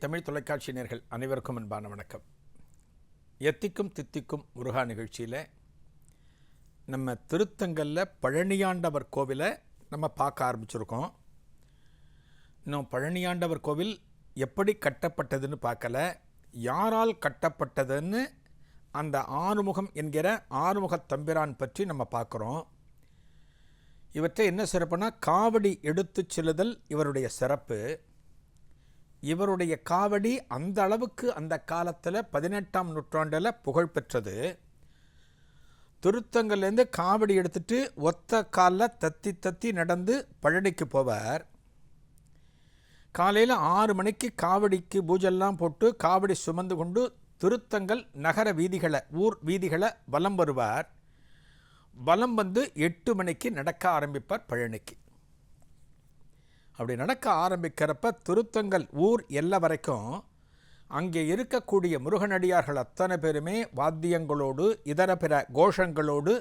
தமிழ் தொலைக்காட்சி நேயர்கள் அனைவருக்கும் அன்பான வணக்கம். எத்திக்கும் தித்திக்கும் முருகா நிகழ்ச்சியில் நம்ம திருத்தங்கல்ல பழனியாண்டவர் கோவிலை நம்ம பார்க்க ஆரம்பிச்சிருக்கோம். இன்னும் பழனியாண்டவர் கோவில் எப்படி கட்டப்பட்டதுன்னு பார்க்கல, யாரால் கட்டப்பட்டதுன்னு அந்த ஆறுமுகம் என்கிற ஆறுமுகத் தம்பிரான் பற்றி நம்ம பார்க்குறோம். இவற்றை என்ன சிறப்புனா, காவடி எடுத்து செல்லுதல் இவருடைய சிறப்பு. இவருடைய காவடி அந்த அளவுக்கு அந்த காலத்தில் 18ஆம் நூற்றாண்டில் புகழ் பெற்றது. திருத்தங்கல்லேருந்து காவடி எடுத்துட்டு ஒத்த காலில் தத்தி தத்தி நடந்து பழனிக்கு போவார். காலையில் 6 மணிக்கு காவடிக்கு பூஜெல்லாம் போட்டு காவடி சுமந்து கொண்டு திருத்தங்கல் நகர வீதிகளை, ஊர் வீதிகளை வலம் வருவார். வலம் வந்து 8 மணிக்கு நடக்க ஆரம்பிப்பார் பழனிக்கு. அப்படி நடக்க ஆரம்பிக்கிறப்ப திருத்தங்கல் ஊர் எல்லை வரைக்கும் அங்கே இருக்கக்கூடிய முருகனடியார்கள் அத்தனை பேருமே வாத்தியங்களோடு இதர பிற கோஷங்களோடு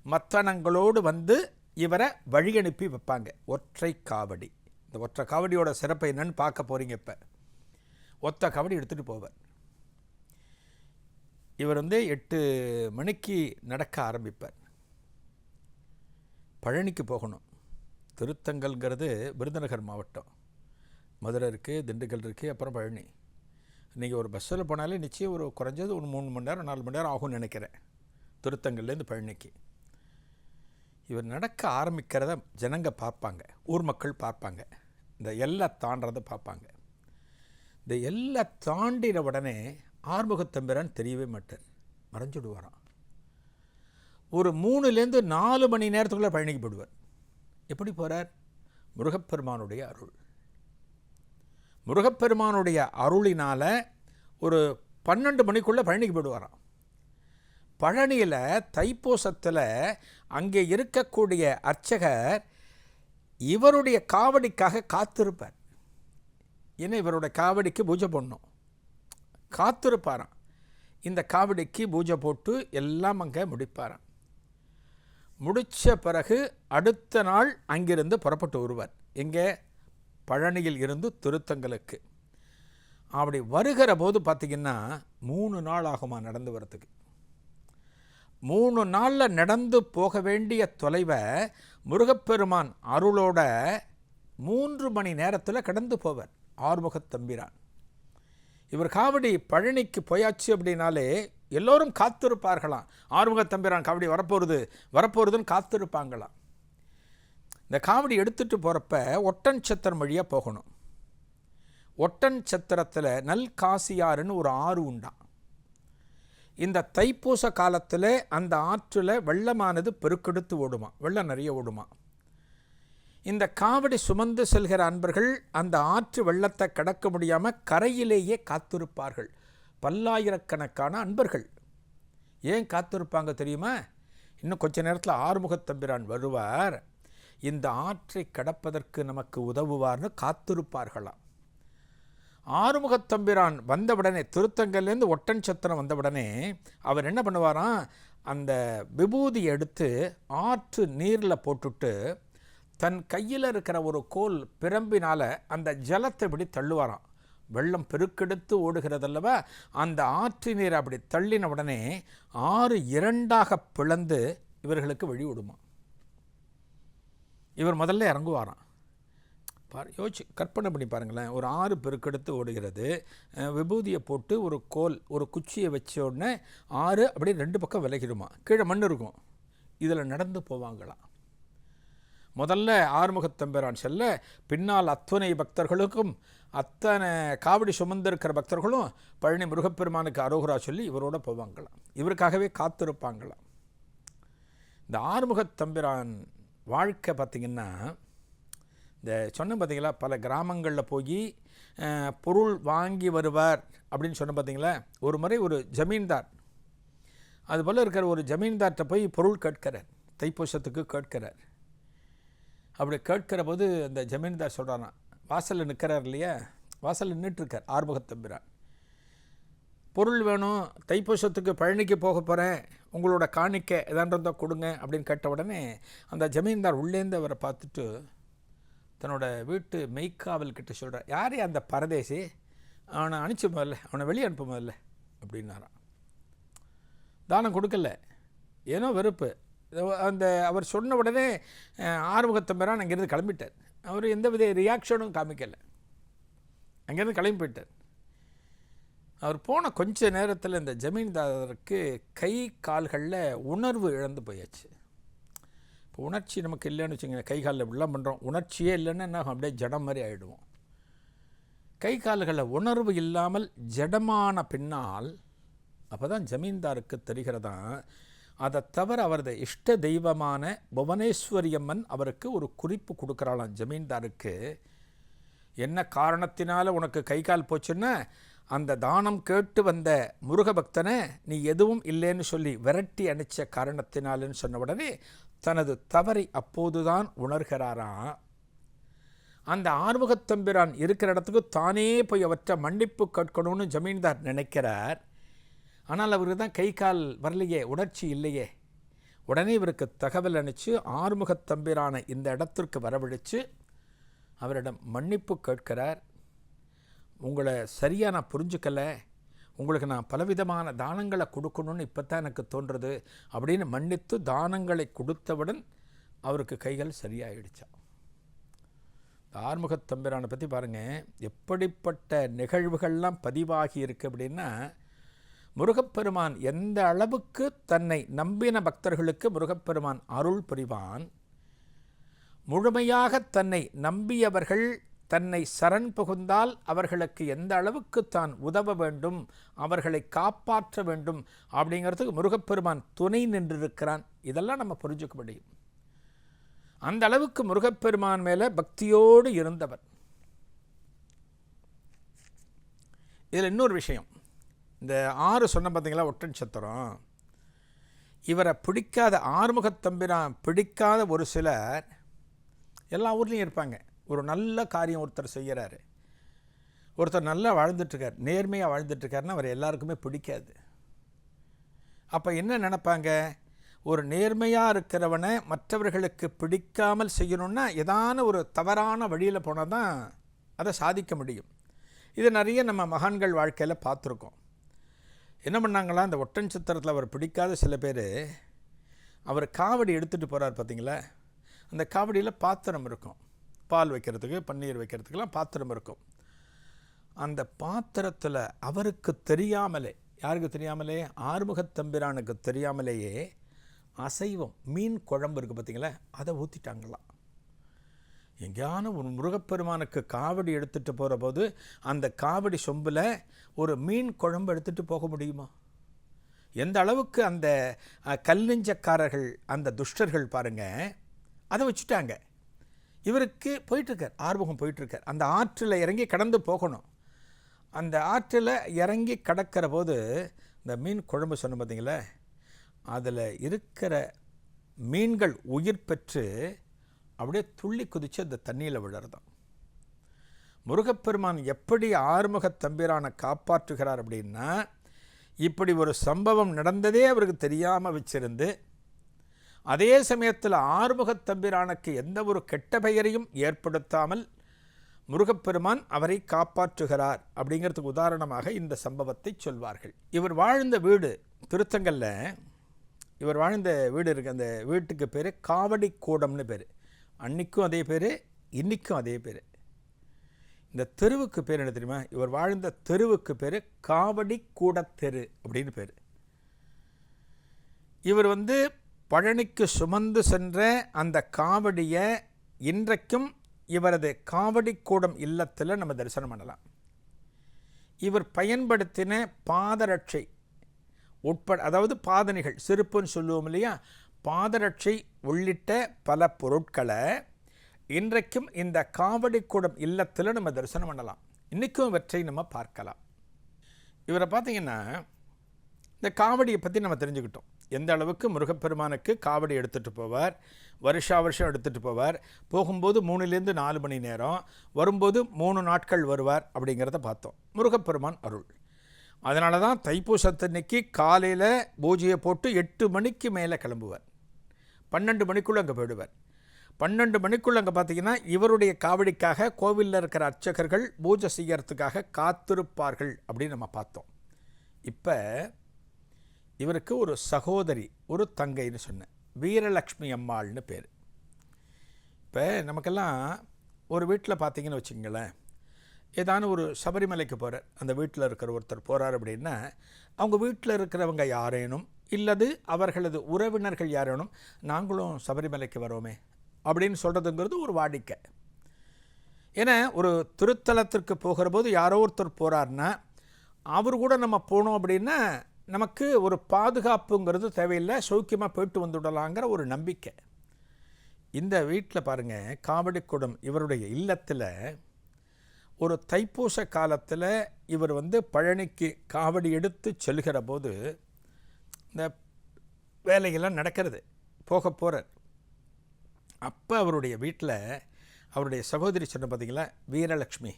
மத்தனங்களோடு வந்து இவரை வழியனுப்பி வைப்பாங்க. ஒற்றை காவடி. இந்த ஒற்றை காவடியோட சிறப்பை என்னன்னு பார்க்க போகிறீங்க. இப்போ ஒற்றை காவடி எடுத்துகிட்டு போவார். இவர் 8 மணிக்கு நடக்க ஆரம்பிப்பார். பழனிக்கு போகணும். திருத்தங்கல்ங்கிறது விருதுநகர் மாவட்டம். மதுரை இருக்குது, திண்டுக்கல் இருக்குது, அப்புறம் பழனி. நீங்கள் ஒரு பஸ்ஸில் போனாலே நிச்சயம் ஒரு குறைஞ்சது ஒரு 3 மணி நேரம் 4 மணி நேரம் ஆகும்னு நினைக்கிறேன், திருத்தங்கல்லேருந்து பழனிக்கு. இவர் நடக்க ஆரம்பிக்கிறத ஜனங்க பார்ப்பாங்க, ஊர் மக்கள் பார்ப்பாங்க, இந்த எல்லை தாண்டதை பார்ப்பாங்க. இந்த எல்லை தாண்டின உடனே ஆறுமுகத்தம்பிரான் தெரியவே மாட்டார், மறைஞ்சுடுவாராம். ஒரு 3லேருந்து 4 மணி நேரத்துக்குள்ளே பழனிக்கு போடுவார். எப்படி போகிறார்? முருகப்பெருமானுடைய அருள். முருகப்பெருமானுடைய அருளினால் ஒரு 12 மணிக்குள்ளே பழனிக்கு போயிடுவாராம். பழனியில் தைப்பூசத்தில் அங்கே இருக்கக்கூடிய அர்ச்சகர் இவருடைய காவடிக்காக காத்திருப்பார். ஏன்னா இவருடைய காவடிக்கு பூஜை பண்ணணும், காத்திருப்பாராம். இந்த காவடிக்கு பூஜை போட்டு எல்லாம் அங்கே முடிப்பாராம். முடித்த பிறகு அடுத்த நாள் அங்கிருந்து புறப்பட்டு வருவார். எங்கே? பழனியில் இருந்து திருத்தங்கலுக்கு. அப்படி வருகிற போது பார்த்திங்கன்னா 3 நாள் ஆகுமா நடந்து வரத்துக்கு. 3 நாளில் நடந்து போக வேண்டிய தொலைவை முருகப்பெருமான் அருளோட 3 மணி நேரத்தில் கடந்து போவார் ஆறுமுகத் தம்பிரான். இவர் காவடி பழனிக்கு போயாச்சு அப்படின்னாலே எல்லோரும் காத்திருப்பார்களாம். ஆறுமுகத் தம்பிரான் காவடி வரப்போகிறதுன்னு காத்திருப்பாங்களாம். இந்த காவடி எடுத்துகிட்டு போகிறப்ப ஒட்டன் சத்திரம் வழியாக போகணும். ஒட்டன் சத்திரத்தில் நல்காசியாறுன்னு ஒரு ஆறு உண்டாம். இந்த தைப்பூச காலத்தில் அந்த ஆற்றில் வெள்ளமானது பெருக்கெடுத்து ஓடுமா, வெள்ளம் நிறைய ஓடுமா. இந்த காவடி சுமந்து செல்கிற அன்பர்கள் அந்த ஆற்று வெள்ளத்தை கடக்க முடியாமல் கரையிலேயே காத்திருப்பார்கள். பல்லாயிரக்கணக்கான அன்பர்கள் ஏன் காத்திருப்பாங்க தெரியுமா? இன்னும் கொஞ்ச நேரத்தில் ஆறுமுகத் தம்பிரான் வருவார், இந்த ஆற்றை கடப்பதற்கு நமக்கு உதவுவார்னு காத்திருப்பார்களாம். ஆறுமுகத் தம்பிரான் வந்தவுடனே, திருத்தங்கல்லேருந்து ஒட்டன் சத்திரம் வந்தவுடனே அவர் என்ன பண்ணுவாராம், அந்த விபூதி எடுத்து ஆற்று நீரில் போட்டுட்டு தன் கையில் இருக்கிற ஒரு கோல் பிரம்பினால் அந்த ஜலத்தை இப்படி தள்ளுவாராம். வெள்ளம் பெருக்கெடுத்து ஓடுகிறதல்லவா, அந்த ஆற்று நீரை அப்படி தள்ளின உடனே ஆறு 2ஆக பிளந்து இவர்களுக்கு வழி விடுமா. இவர் முதல்ல இறங்குவாராம். யோசிச்சு கற்பனை பண்ணி பாருங்களேன். ஒரு ஆறு பெருக்கெடுத்து ஓடுகிறது, விபூதியை போட்டு ஒரு கோல் ஒரு குச்சியை வச்ச உடனே ஆறு அப்படியே 2 பக்கம் விலகிடுமா, கீழே மண் இருக்கும். இதில் நடந்து போவாங்களாம். முதல்ல ஆறுமுகத் தம்பிரான் செல்ல, பின்னால் அத்துணை பக்தர்களுக்கும், அத்தனை காவடி சுமந்திருக்கிற பக்தர்களும் பழனி முருகப்பெருமானுக்கு அரோகரா சொல்லி இவரோட போவாங்களாம். இவருக்காகவே காத்திருப்பாங்களாம். இந்த ஆறுமுகத் தம்பிரான் வாழ்க்கை பார்த்திங்கன்னா, இந்த சொன்ன பார்த்திங்களா, பல கிராமங்களில் போய் பொருள் வாங்கி வருவார் அப்படின்னு சொன்ன பார்த்திங்களா. ஒரு முறை ஒரு ஜமீன்தார், அதுபோல் இருக்கிற ஒரு ஜமீன்தார்கிட்ட போய் பொருள் கேட்கிறார், தைப்பூசத்துக்கு கேட்கிறார். அப்படி கேட்கிற போது அந்த ஜமீன்தார் சொல்கிறாராம், வாசலில் நிற்கிறார் இல்லையா, வாசலில் நின்றுட்டுருக்கார் ஆறுமுகத் தம்பிரான். பொருள் வேணும், தைப்பூசத்துக்கு பழனிக்கு போக போகிறேன், உங்களோட காணிக்கை எதான்றதோ கொடுங்க அப்படின்னு கேட்ட உடனே அந்த ஜமீன்தார் உள்ளேருந்து அவரை பார்த்துட்டு தன்னோட வீட்டு மெய்க்காவல் கிட்ட சொல்கிறார், யாரே அந்த பரதேசி அவனை அனுப்பிச்சு முதல்ல, அவனை வெளியே அனுப்ப முதல்ல அப்படின்னாரான். தானம் கொடுக்கல, ஏனோ வெறுப்பு. அந்த அவர் சொன்ன உடனே ஆறுமுகத்தம்பிரான் அங்கேருந்து கிளம்பிட்டார். அவர் எந்த வித ரியாக்ஷனும் காமிக்கலை, அங்கேருந்து கிளம்பி போயிட்டார். அவர் போன கொஞ்ச நேரத்தில் இந்த ஜமீன்தாருக்கு கை கால்களில் உணர்வு இழந்து போயாச்சு. இப்போ உணர்ச்சி நமக்கு இல்லைன்னு வச்சுக்கோங்க, கை காலில் இப்படிலாம் பண்ணுறோம், உணர்ச்சியே இல்லைன்னா என்ன அப்படியே ஜடம் மாதிரி ஆகிடுவோம். கை கால்களில் உணர்வு இல்லாமல் ஜடமான பின்னால் அப்போ தான் ஜமீன்தாருக்கு தெரிகிறதான். அதை தவிர அவரது இஷ்ட தெய்வமான புவனேஸ்வரியம்மன் அவருக்கு ஒரு குறிப்பு கொடுக்குறாளாம் ஜமீன்தாருக்கு. என்ன காரணத்தினால உனக்கு கை கால் போச்சுன்னா, அந்த தானம் கேட்டு வந்த முருக பக்தனை நீ எதுவும் இல்லைன்னு சொல்லி விரட்டி அணிச்ச காரணத்தினாலன்னு சொன்ன உடனே தனது தவறை அப்போதுதான் உணர்கிறாராம். அந்த ஆறுமுகத்தம்பிரான் இருக்கிற இடத்துக்கு தானே போய் அவற்றை மன்னிப்பு கேட்கணும்னு ஜமீன்தார் நினைக்கிறார். ஆனால் அவருக்கு தான் கை கால் வரலையே, உணர்ச்சி இல்லையே. உடனே இவருக்கு தகவல் அனுப்பிச்சு ஆறுமுகத்தம்பிரானை இந்த இடத்திற்கு வரவழைச்சு அவரிடம் மன்னிப்பு கேட்கிறார். உங்களை சரியாக நான் புரிஞ்சுக்கலை, உங்களுக்கு நான் பலவிதமான தானங்களை கொடுக்கணும்னு இப்போ தான் எனக்கு தோன்றுறது அப்படின்னு மன்னித்து தானங்களை கொடுத்தவுடன் அவருக்கு கைகள் சரியாயிடுச்சான். ஆறுமுகத்தம்பிரானை பற்றி பாருங்கள், எப்படிப்பட்ட நிகழ்வுகள்லாம் பதிவாகி இருக்கு அப்படின்னா, முருகப்பெருமான் எந்த அளவுக்கு தன்னை நம்பின பக்தர்களுக்கு முருகப்பெருமான் அருள் புரிவான், முழுமையாக தன்னை நம்பியவர்கள் தன்னை சரண் புகுந்தால் அவர்களுக்கு எந்த அளவுக்கு தான் உதவ வேண்டும், அவர்களை காப்பாற்ற வேண்டும் அப்படிங்கிறதுக்கு முருகப்பெருமான் துணை நின்றிருக்கிறான். இதெல்லாம் நம்ம புரிஞ்சுக்க முடியும். அந்த அளவுக்கு முருகப்பெருமான் மேலே பக்தியோடு இருந்தவர். இதில் இன்னொரு விஷயம், இந்த 6 சொன்ன பார்த்தீங்களா ஒட்டன் சத்திரம், இவரை பிடிக்காத ஆறுமுகத்தம்பிரான் பிடிக்காத ஒரு சிலர் எல்லா ஊர்லேயும் இருப்பாங்க. ஒரு நல்ல காரியம் ஒருத்தர் செய்கிறாரு, ஒருத்தர் நல்லா வாழ்ந்துட்டுருக்கார், நேர்மையாக வாழ்ந்துட்டுருக்காருன்னா அவர் எல்லாருக்குமே பிடிக்காது. அப்போ என்ன நினைப்பாங்க, ஒரு நேர்மையாக இருக்கிறவனை மற்றவர்களுக்கு பிடிக்காமல் செய்யணுன்னா ஏதான ஒரு தவறான வழியில் போனால் தான் அதை சாதிக்க முடியும். இது நிறைய நம்ம மகான்கள் வாழ்க்கையில் பார்த்துருக்கோம். என்ன பண்ணாங்களா, இந்த ஒட்டன் சித்திரத்தில் அவர் பிடிக்காத சில பேர், அவர் காவடி எடுத்துகிட்டு போகிறார் பார்த்தீங்களா, அந்த காவடியில் பாத்திரம் இருக்கும், பால் வைக்கிறதுக்கு பன்னீர் வைக்கிறதுக்கெல்லாம் பாத்திரம் இருக்கும். அந்த பாத்திரத்தில் அவருக்கு தெரியாமலே, யாருக்கு தெரியாமலே, ஆறுமுகத்தம்பிரானுக்கு தெரியாமலேயே அசைவம் மீன் குழம்பு இருக்குது பார்த்தீங்களா, அதை ஊற்றிட்டாங்களாம். எங்கேயான ஒரு முருகப்பெருமானுக்கு காவடி எடுத்துகிட்டு போகிற போது அந்த காவடி சொம்பில் ஒரு மீன் குழம்பு எடுத்துகிட்டு போக முடியுமா? எந்த அளவுக்கு அந்த கல்நெஞ்சக்காரர்கள், அந்த துஷ்டர்கள் பாருங்கள், அதை வச்சுட்டாங்க. இவருக்கு போயிட்டுருக்கார், ஆறுமுகம் போயிட்டுருக்கார், அந்த ஆற்றில் இறங்கி கடந்து போகணும். அந்த ஆற்றில் இறங்கி கடக்கிற போது இந்த மீன் குழம்பு சொன்ன பார்த்தீங்களா, அதில் இருக்கிற மீன்கள் உயிர் பெற்று அப்படியே துள்ளி குதித்து அந்த தண்ணியில் விழறதான். முருகப்பெருமான் எப்படி ஆறுமுகத்தம்பிரானை காப்பாற்றுகிறார் அப்படின்னா, இப்படி ஒரு சம்பவம் நடந்ததே அவருக்கு தெரியாமல் வச்சிருந்து, அதே சமயத்தில் ஆறுமுகத்தம்பிரானுக்கு எந்த ஒரு கெட்ட பெயரையும் ஏற்படுத்தாமல் முருகப்பெருமான் அவரை காப்பாற்றுகிறார் அப்படிங்கிறதுக்கு உதாரணமாக இந்த சம்பவத்தை சொல்வார்கள். இவர் வாழ்ந்த வீடு திருத்தங்கல்ல, இவர் வாழ்ந்த வீடு இருக்குது, அந்த வீட்டுக்கு பேர் காவடி கூடம்னு பேர். அன்றைக்கும் அதே பேர், இன்றைக்கும் அதே பேர். இந்த தெருவுக்கு பேர் என்ன தெரியுமா, இவர் வாழ்ந்த தெருவுக்கு பேர் காவடி கூடத்தெரு அப்படின்னு பேர். இவர் பழனிக்கு சுமந்து சென்ற அந்த காவடியை இன்றைக்கும் இவரது காவடி கூடம் இல்லத்தில் நம்ம தரிசனம் பண்ணலாம். இவர் பயன்படுத்தின பாதரட்சை உட்பட, அதாவது பாதணிகள், செருப்புன்னு சொல்லுவோம் இல்லையா, பாதரட்சை உள்ளிட்ட பல பொருட்களை இன்றைக்கும் இந்த காவடி கூடம் இல்லத்தில் நம்ம தரிசனம் பண்ணலாம். இன்றைக்கும் இவற்றை நம்ம பார்க்கலாம். இவரை பார்த்திங்கன்னா, இந்த காவடியை பற்றி நம்ம தெரிஞ்சுக்கிட்டோம். எந்த அளவுக்கு முருகப்பெருமானுக்கு காவடி எடுத்துகிட்டு போவார், வருஷா வருஷம் எடுத்துகிட்டு போவார், போகும்போது 3லேருந்து 4 மணி நேரம், வரும்போது 3 நாட்கள் வருவார் அப்படிங்கிறத பார்த்தோம். முருகப்பெருமான் அருள். அதனால தான் தைப்பூசத்தன்னைக்கு காலையில் பூஜையை போட்டு 8 மணிக்கு மேலே கிளம்புவார், 12 மணிக்குள்ளே அங்கே போயிடுவார். 12 மணிக்குள்ள அங்கே பார்த்தீங்கன்னா இவருடைய காவடிக்காக கோவிலில் இருக்கிற அர்ச்சகர்கள் பூஜை செய்யறதுக்காக காத்திருப்பார்கள் அப்படின்னு நம்ம பார்த்தோம். இப்போ இவருக்கு ஒரு சகோதரி, ஒரு தங்கைன்னு சொன்னேன், வீரலக்ஷ்மி அம்மாள்னு பேர். இப்போ நமக்கெல்லாம் ஒரு வீட்டில் பார்த்தீங்கன்னு வச்சுங்களேன், ஏதான ஒரு சபரிமலைக்கு போகிறார், அந்த வீட்டில் இருக்கிற ஒருத்தர் போகிறார் அப்படின்னா அவங்க வீட்டில் இருக்கிறவங்க யாரேனும் இல்லது அவர்களது உறவினர்கள் யாரேனும் நாங்களும் சபரிமலைக்கு வரோமே அப்படின்னு சொல்கிறதுங்கிறது ஒரு வாடிக்கை. ஏன்னா ஒரு திருத்தலத்திற்கு போகிற போது யாரோ ஒருத்தர் போகிறாருன்னா அவர் கூட நம்ம போனோம் அப்படின்னா நமக்கு ஒரு பாதுகாப்புங்கிறது தேவையில்லை, சௌக்கியமாக போயிட்டு வந்துவிடலாங்கிற ஒரு நம்பிக்கை. இந்த வீட்டில் பாருங்கள், காவடிக்குடம் இவருடைய இல்லத்தில் ஒரு தைப்பூச காலத்தில் இவர் பழனிக்கு காவடி எடுத்து செல்கிற போது இந்த வேலைகள்லாம் நடக்கிறது, போக போகிறார். அப்போ அவருடைய வீட்டில் அவருடைய சகோதரி சொன்ன பார்த்தீங்களா வீரலக்ஷ்மி,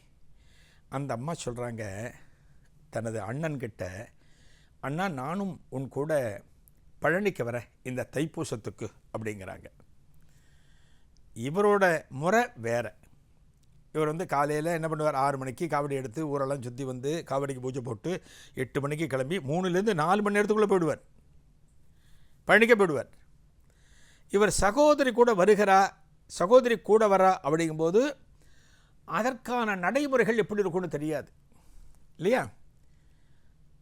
அந்த அம்மா சொல்கிறாங்க தனது அண்ணன்கிட்ட, அண்ணா நானும் உன் கூட பழனிக்கு வரேன் இந்த தைப்பூசத்துக்கு அப்படிங்கிறாங்க. இவரோட முறை வேறு. இவர் காலையில் என்ன பண்ணுவார், 6 மணிக்கு காவடி எடுத்து ஊரெல்லாம் சுற்றி காவடிக்கு பூஜை போட்டு 8 மணிக்கு கிளம்பி 3லேருந்து 4 மணி நேரத்துக்குள்ளே போயிடுவார், பழனிக்கே போயிடுவார். இவர் சகோதரி கூட வருகிறா, சகோதரி கூட வரா அப்படிங்கும்போது அதற்கான நடைமுறைகள் எப்படி இருக்கும்னு தெரியாது இல்லையா?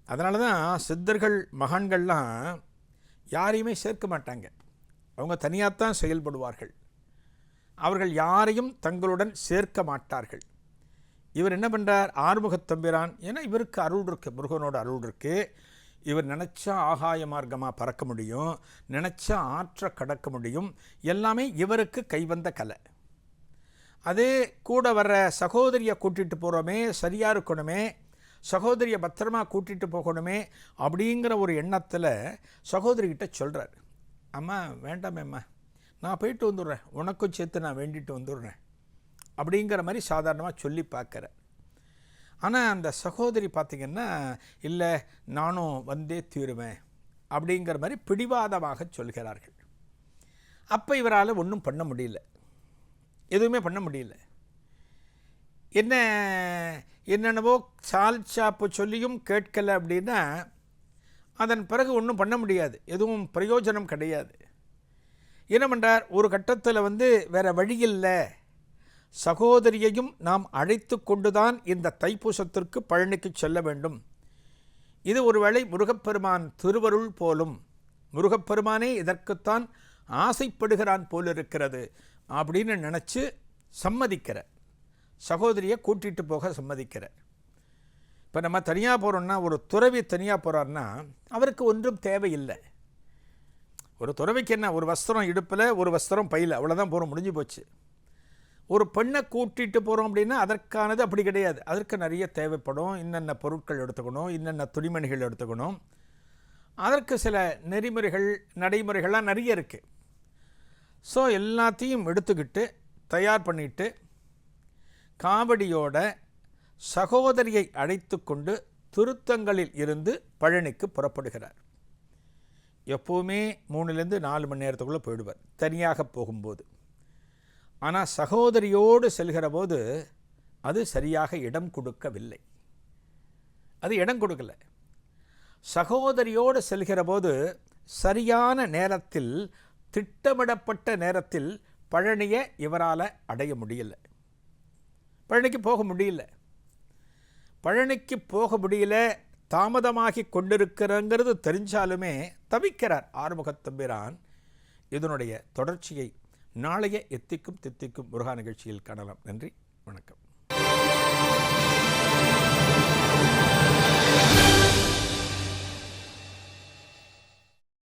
அதனால தான் சித்தர்கள் மகான்கள்லாம் யாரையுமே சேர்க்க மாட்டாங்க, அவங்க தனியாகத்தான் செயல்படுவார்கள். அவர்கள் யாரையும் தங்களுடன் சேர்க்க மாட்டார்கள். இவர் என்ன பண்ணுறார், ஆறுமுகத்தம்பிரான், ஏன்னா இவருக்கு அருள் இருக்குது, முருகனோட அருள் இருக்குது. இவர் நினச்சா ஆகாய மார்க்கமாக பறக்க முடியும், நினச்சா ஆற்ற கடக்க முடியும், எல்லாமே இவருக்கு கைவந்த கலை. அதே கூட வர்ற சகோதரியை கூட்டிகிட்டு போகிறோமே, சரியாக இருக்கணுமே, சகோதரியை பத்திரமா கூட்டிகிட்டு போகணுமே அப்படிங்கிற ஒரு எண்ணத்தில் சகோதரிகிட்ட சொல்கிறார், அம்மா வேண்டாமேம்மா, நான் போயிட்டு வந்துடுறேன், உனக்கும் சேர்த்து நான் வேண்டிட்டு வந்துடுறேன் அப்படிங்கிற மாதிரி சாதாரணமாக சொல்லி பார்க்குறேன். ஆனால் அந்த சகோதரி பார்த்திங்கன்னா இல்லை நானும் வந்தே தீருவேன் அப்படிங்கிற மாதிரி பிடிவாதமாக சொல்கிறார்கள். அப்போ இவரால் ஒன்றும் பண்ண முடியல, எதுவுமே பண்ண முடியல. என்னென்னவோ சால்சாப்பு சொல்லியும் கேட்கலை அப்படின்னா அதன் பிறகு ஒன்றும் பண்ண முடியாது, எதுவும் பிரயோஜனம் கிடையாது. என்ன பண்ணுறார், ஒரு கட்டத்தில் வேறு வழியில்லை, சகோதரியையும் நாம் அழைத்து கொண்டுதான் இந்த தைப்பூசத்திற்கு பழனிக்கு செல்ல வேண்டும். இது ஒருவேளை முருகப்பெருமான் திருவருள் போலும், முருகப்பெருமானே இதற்குத்தான் ஆசைப்படுகிறான் போலிருக்கிறது அப்படின்னு நினச்சி சம்மதிக்கிறார், சகோதரியை கூட்டிகிட்டு போக சம்மதிக்கிறார். இப்போ நம்ம தனியாக போகிறோன்னா, ஒரு துறவி தனியாக போகிறார்னா அவருக்கு ஒன்றும் தேவையில்லை. ஒரு துறவிக்கு என்ன, ஒரு வஸ்திரம் இடுப்பில், ஒரு வஸ்திரம் பையில், அவ்வளோதான் போகிறோம், முடிஞ்சு போச்சு. ஒரு பெண்ணை கூட்டிகிட்டு போகிறோம் அப்படின்னா அதற்கானது அப்படி கிடையாது, அதற்கு நிறைய தேவைப்படும், இன்னென்ன பொருட்கள் எடுத்துக்கணும், இன்னென்ன துணிமணிகள் எடுத்துக்கணும், அதற்கு சில நெறிமுறைகள் நடைமுறைகள்லாம் நிறைய இருக்குது. ஸோ எல்லாத்தையும் எடுத்துக்கிட்டு தயார் பண்ணிட்டு காவடியோட சகோதரியை அழைத்து கொண்டு திருத்தங்களில் இருந்து பழனிக்கு புறப்படுகிறார். எப்போவுமே 3லேருந்து 4 மணி நேரத்துக்குள்ளே போயிடுவார் தனியாக போகும்போது. ஆனால் சகோதரியோடு செல்கிற போது அது சரியாக இடம் கொடுக்கவில்லை, அது இடம் கொடுக்கலை. சகோதரியோடு செல்கிற போது சரியான நேரத்தில், திட்டமிடப்பட்ட நேரத்தில் பழனியை இவரால் அடைய முடியல, பழனிக்கு போக முடியல. பழனிக்கு போக முடியல, தாமதமாகி கொண்டிருக்கிறங்கிறது தெரிஞ்சாலுமே தவிக்கிறார் ஆறுமுகத்தம்பிரான். இதனுடைய தொடர்ச்சியை நாளைய எத்திக்கும் தித்திக்கும் முருகா நிகழ்ச்சியில் காணலாம். நன்றி, வணக்கம்.